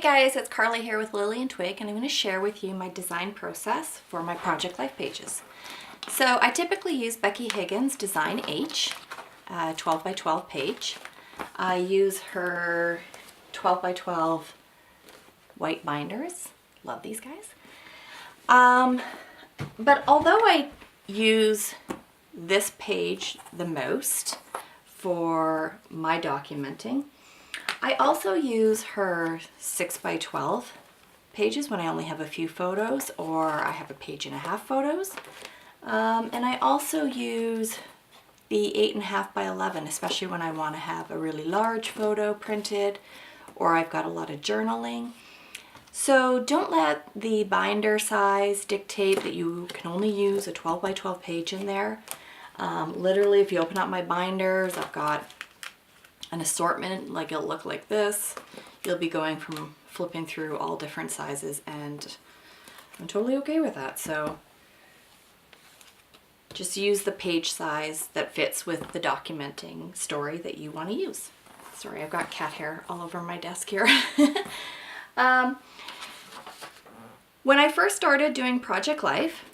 Hey guys, it's Carly here with Lily and Twig, and I'm going to share with you my design process for my Project Life pages. So I typically use Becky Higgins Design H, 12 by 12 page. I use her 12 by 12 white binders. Love these guys. But although I use this page the most for my documenting, I also use her 6 by 12 pages when I only have a few photos or I have a page and a half photos. And I also use the 8.5 by 11, especially when I want to have a really large photo printed or I've got a lot of journaling. So don't let the binder size dictate that you can only use a 12 by 12 page in there. Literally, if you open up my binders, I've got an assortment, like it'll look like this. You'll be going from flipping through all different sizes, and I'm totally okay with that. So just use the page size that fits with the documenting story that you want to use. Sorry, I've got cat hair all over my desk here. When I first started doing Project Life,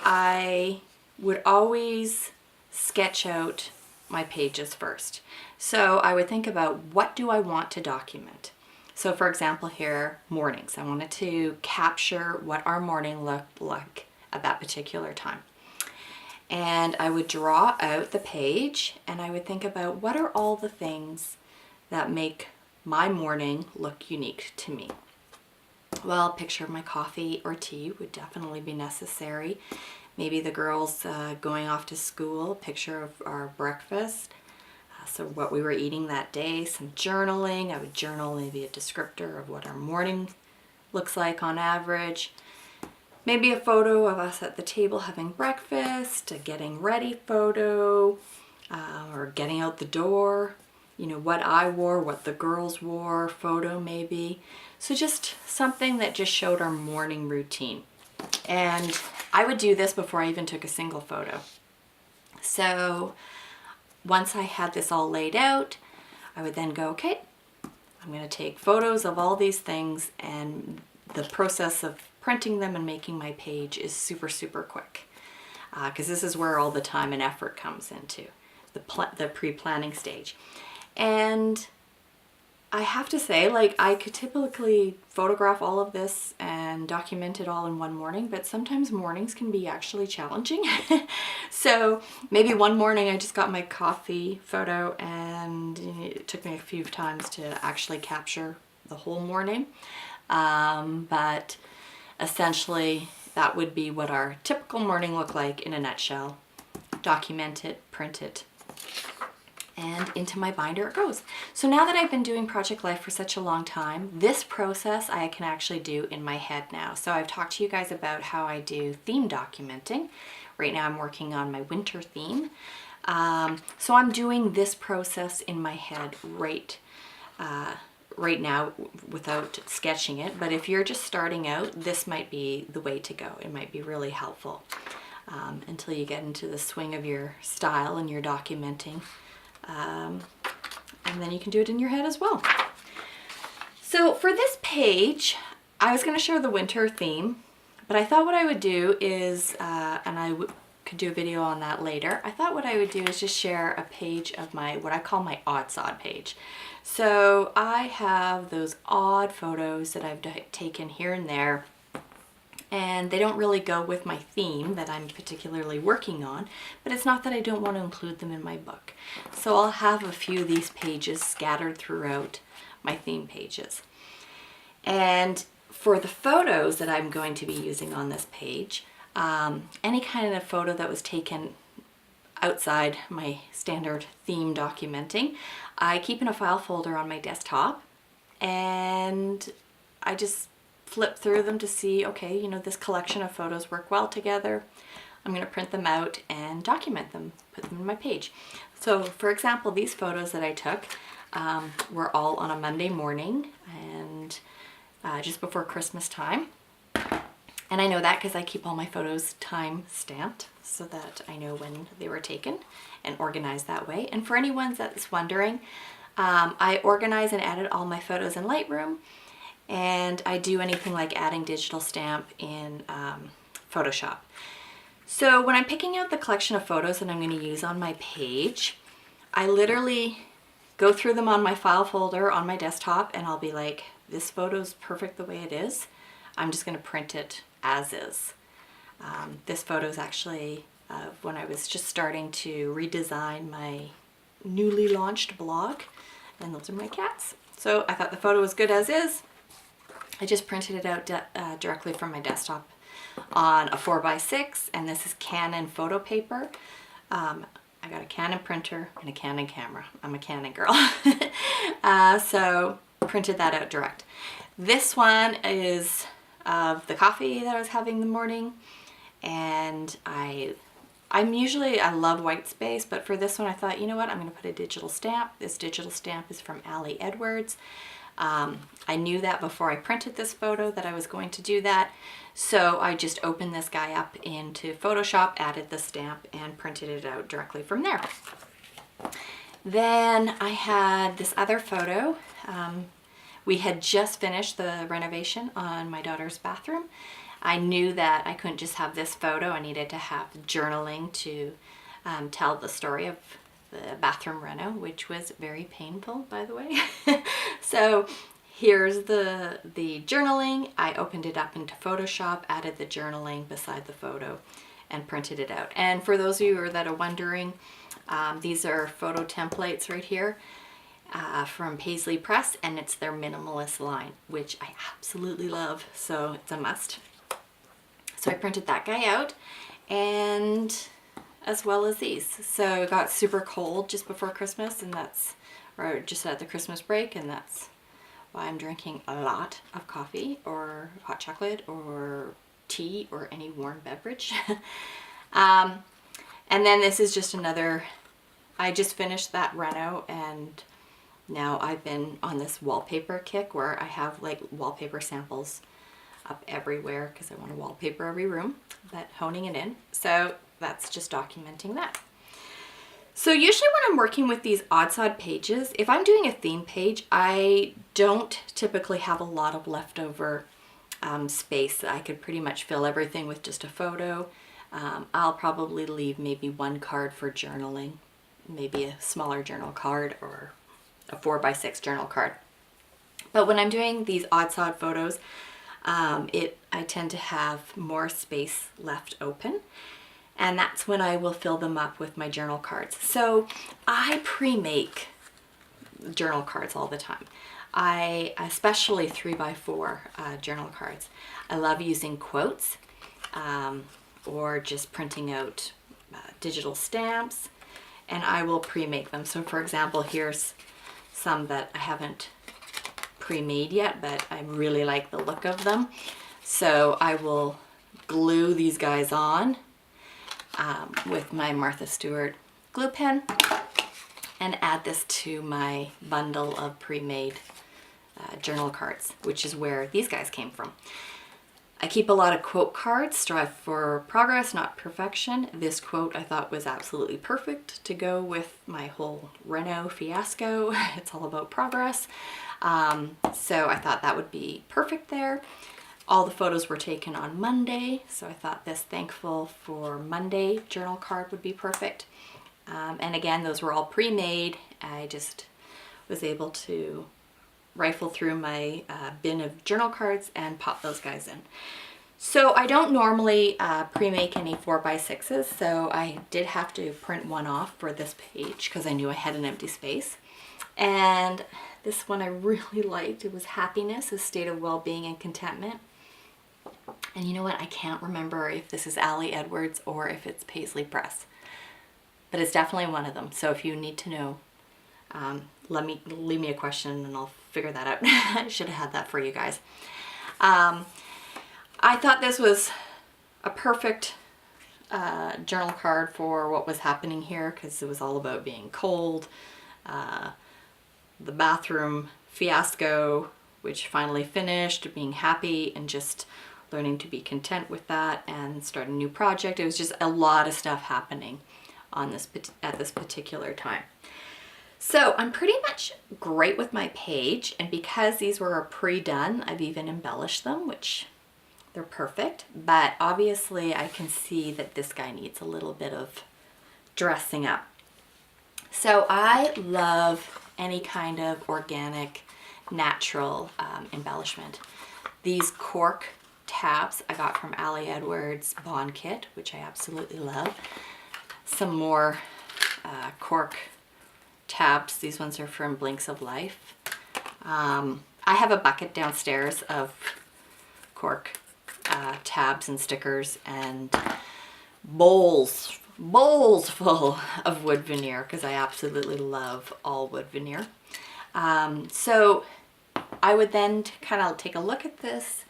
I would always sketch out my pages first. So I would think about, what do I want to document? So for example here, mornings. I wanted to capture what our morning looked like at that particular time. And I would draw out the page and I would think about, what are all the things that make my morning look unique to me? Well, a picture of my coffee or tea would definitely be necessary. Maybe the girls going off to school, a picture of our breakfast. So what we were eating that day, some journaling. I would journal maybe a descriptor of what our morning looks like on average. Maybe a photo of us at the table having breakfast, a getting ready photo, or getting out the door. You know, what I wore, what the girls wore, photo maybe. So just something that just showed our morning routine. And I would do this before I even took a single photo. So once I had this all laid out, I would then go, okay, I'm going to take photos of all these things, and the process of printing them and making my page is super, super quick. Because this is where all the time and effort comes into, the pre-planning stage. And I have to say, like, I could typically photograph all of this and document it all in one morning, but sometimes mornings can be actually challenging. So maybe one morning I just got my coffee photo and it took me a few times to actually capture the whole morning. But essentially that would be what our typical morning looked like in a nutshell. Document it, print it, and into my binder it goes. So now that I've been doing Project Life for such a long time, this process I can actually do in my head now. So I've talked to you guys about how I do theme documenting. Right now I'm working on my winter theme. So I'm doing this process in my head right now without sketching it. But if you're just starting out, this might be the way to go. It might be really helpful until you get into the swing of your style and your documenting. And then you can do it in your head as well. So for this page, I was going to show the winter theme, but I thought what I would do is, and I could do a video on that later, I thought what I would do is just share a page of my, what I call my odd sod page. So I have those odd photos that I've taken here and there, and they don't really go with my theme that I'm particularly working on, but it's not that I don't want to include them in my book. So I'll have a few of these pages scattered throughout my theme pages. And for the photos that I'm going to be using on this page, any kind of photo that was taken outside my standard theme documenting, I keep in a file folder on my desktop, and I just flip through them to see, okay, you know, this collection of photos work well together. I'm going to print them out and document them, put them in my page. So for example, these photos that I took were all on a Monday morning and just before Christmas time. And I know that because I keep all my photos time stamped so that I know when they were taken and organized that way. And for anyone that's wondering, I organize and edit all my photos in Lightroom. and I do anything like adding digital stamp in Photoshop. So when I'm picking out the collection of photos that I'm going to use on my page, I literally go through them on my file folder on my desktop, and I'll be like, this photo's perfect the way it is. I'm just going to print it as is. This photo is actually when I was just starting to redesign my newly launched blog, and those are my cats. So I thought the photo was good as is. I just printed it out directly from my desktop on a 4x6, and this is Canon photo paper. I got a Canon printer and a Canon camera. I'm a Canon girl. So printed that out direct. This one is of the coffee that I was having in the morning, and I love white space, but for this one I thought, you know what, I'm going to put a digital stamp. This digital stamp is from Ali Edwards. I knew that before I printed this photo that I was going to do that, so I just opened this guy up into Photoshop, added the stamp, and printed it out directly from there. Then I had this other photo. We had just finished the renovation on my daughter's bathroom. I knew that I couldn't just have this photo. I needed to have journaling to tell the story of the bathroom reno, which was very painful, by the way. So here's the journaling. I opened it up into Photoshop, added the journaling beside the photo, and printed it out. And for those of you that are wondering, these are photo templates right here from Paisley Press, and it's their minimalist line, which I absolutely love, so it's a must. So I printed that guy out, and as well as these. So it got super cold just before Christmas, and or just at the Christmas break, and that's why I'm drinking a lot of coffee or hot chocolate or tea or any warm beverage. And then this is just another, I just finished that reno, and now I've been on this wallpaper kick where I have like wallpaper samples up everywhere because I want to wallpaper every room, but honing it in. So that's just documenting that. So usually when I'm working with these odds-odd pages, if I'm doing a theme page, I don't typically have a lot of leftover space. I could pretty much fill everything with just a photo. I'll probably leave maybe one card for journaling, maybe a smaller journal card or a 4x6 journal card. But when I'm doing these odds-odd photos, I tend to have more space left open, and that's when I will fill them up with my journal cards. So I pre-make journal cards all the time. Especially 3x4 journal cards. I love using quotes or just printing out digital stamps, and I will pre-make them. So for example, here's some that I haven't pre-made yet, but I really like the look of them. So I will glue these guys on with my Martha Stewart glue pen and add this to my bundle of pre-made journal cards, which is where these guys came from. I keep a lot of quote cards. Strive for progress, not perfection. This quote I thought was absolutely perfect to go with my whole reno fiasco. It's all about progress. So I thought that would be perfect there. All the photos were taken on Monday, so I thought this thankful for Monday journal card would be perfect. And again, those were all pre-made. I just was able to rifle through my bin of journal cards and pop those guys in. So I don't normally pre-make any 4x6s, so I did have to print one off for this page because I knew I had an empty space. And this one I really liked. It was happiness, a state of well-being and contentment. And you know what? I can't remember if this is Ali Edwards or if it's Paisley Press, but it's definitely one of them. So if you need to know, leave me a question and I'll figure that out. I should have had that for you guys. I thought this was a perfect journal card for what was happening here because it was all about being cold, the bathroom fiasco, which finally finished, being happy and just learning to be content with that and start a new project. It was just a lot of stuff happening on this at this particular time. So I'm pretty much great with my page, and because these were pre-done, I've even embellished them, which they're perfect, but obviously I can see that this guy needs a little bit of dressing up. So I love any kind of organic, natural embellishment. These cork tabs I got from Ali Edwards Bond Kit, which I absolutely love. Some more cork tabs. These ones are from Blinks of Life. I have a bucket downstairs of cork tabs and stickers and bowls full of wood veneer because I absolutely love all wood veneer. So I would then kind of take a look at this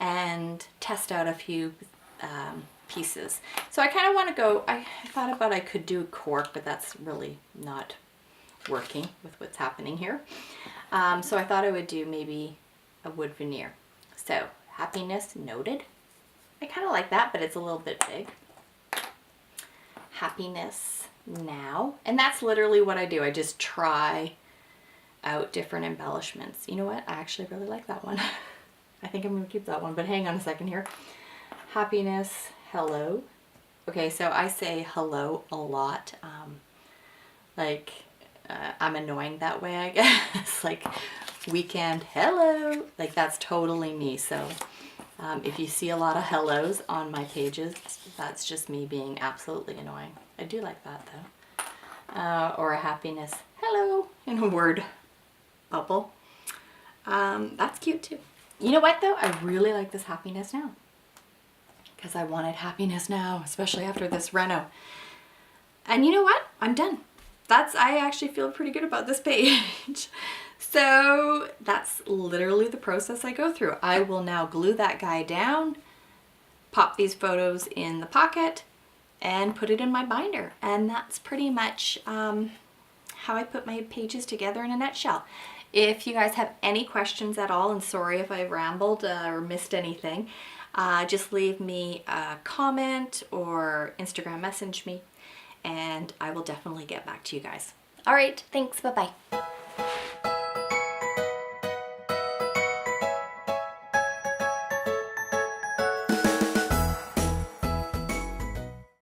and test out a few pieces. So I kind of want to go, I thought about I could do cork, but that's really not working with what's happening here. So I thought I would do maybe a wood veneer. So happiness noted. I kind of like that, but it's a little bit big. Happiness now. And that's literally what I do. I just try out different embellishments. You know what? I actually really like that one. I think I'm going to keep that one, but hang on a second here. Happiness, hello. Okay, so I say hello a lot. I'm annoying that way, I guess. Like, weekend, hello. Like, that's totally me. So if you see a lot of hellos on my pages, that's just me being absolutely annoying. I do like that though. Or a happiness, hello, in a word bubble. That's cute too. You know what though? I really like this happiness now. Because I wanted happiness now, especially after this reno. And you know what? I'm done. I actually feel pretty good about this page. So that's literally the process I go through. I will now glue that guy down, pop these photos in the pocket, and put it in my binder. And that's pretty much how I put my pages together in a nutshell. If you guys have any questions at all, and sorry if I rambled or missed anything, just leave me a comment or Instagram message me, and I will definitely get back to you guys. All right, thanks, bye-bye.